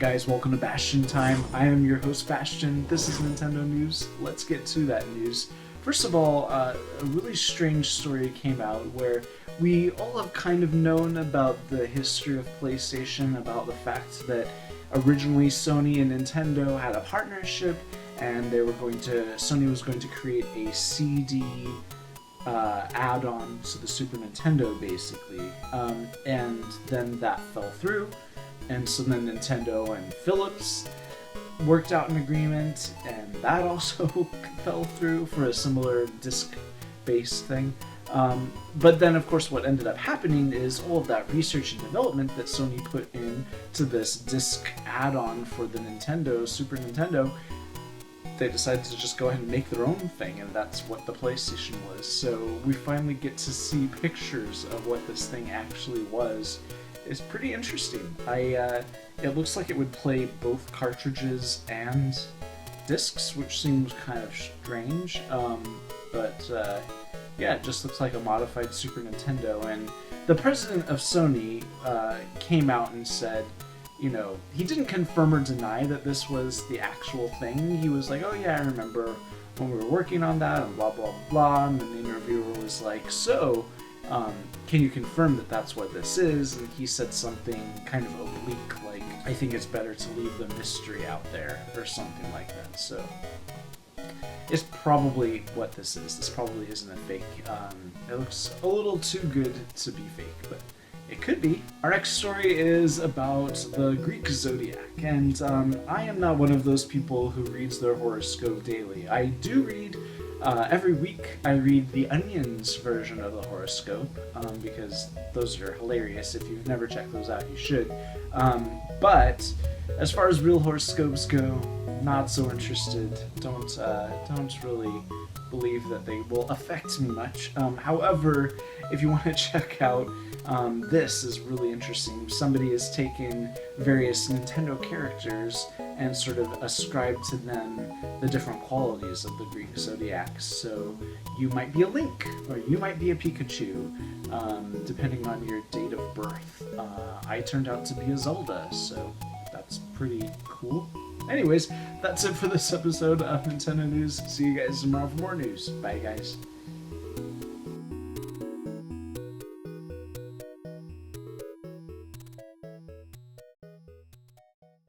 guys, welcome to Bastion Time. I am your host Bastion. This is Nintendo News. Let's get to that news. First of all, a really strange story came out where we all have kind of known about the history of PlayStation, about the fact that originally Sony and Nintendo had a partnership and Sony was going to create a CD add-on to the Super Nintendo, basically, and then that fell through, and so then Nintendo and Philips worked out an agreement, and that also fell through for a similar disc-based thing. But then, of course, what ended up happening is all of that research and development that Sony put into this disc add-on for the Super Nintendo, they decided to just go ahead and make their own thing, and that's what the PlayStation was. So we finally get to see pictures of what this thing actually was. It's pretty interesting. It looks like it would play both cartridges and discs, which seems kind of strange. Yeah, it just looks like a modified Super Nintendo. And the president of Sony came out and said, he didn't confirm or deny that this was the actual thing. He was like, oh yeah, I remember when we were working on that, and blah, blah, blah. And then the interviewer was like, so, can you confirm that that's what this is? And he said something kind of oblique, like, I think it's better to leave the mystery out there, or something like that. So, it's probably what this is. This probably isn't a fake. It looks a little too good to be fake, but it could be. Our next story is about the Greek Zodiac, and I am not one of those people who reads their horoscope daily. I do read, every week I read the Onion's version of the horoscope, because those are hilarious. If you've never checked those out, you should. But as far as real horoscopes go, not so interested. Don't really believe that they will affect me much. However, if you want to check out, this is really interesting. Somebody has taken various Nintendo characters and sort of ascribed to them the different qualities of the Greek Zodiac. So you might be a Link, or you might be a Pikachu, depending on your date of birth. I turned out to be a Zelda, so that's pretty cool. Anyways, that's it for this episode of Nintendo News. See you guys tomorrow for more news. Bye, guys.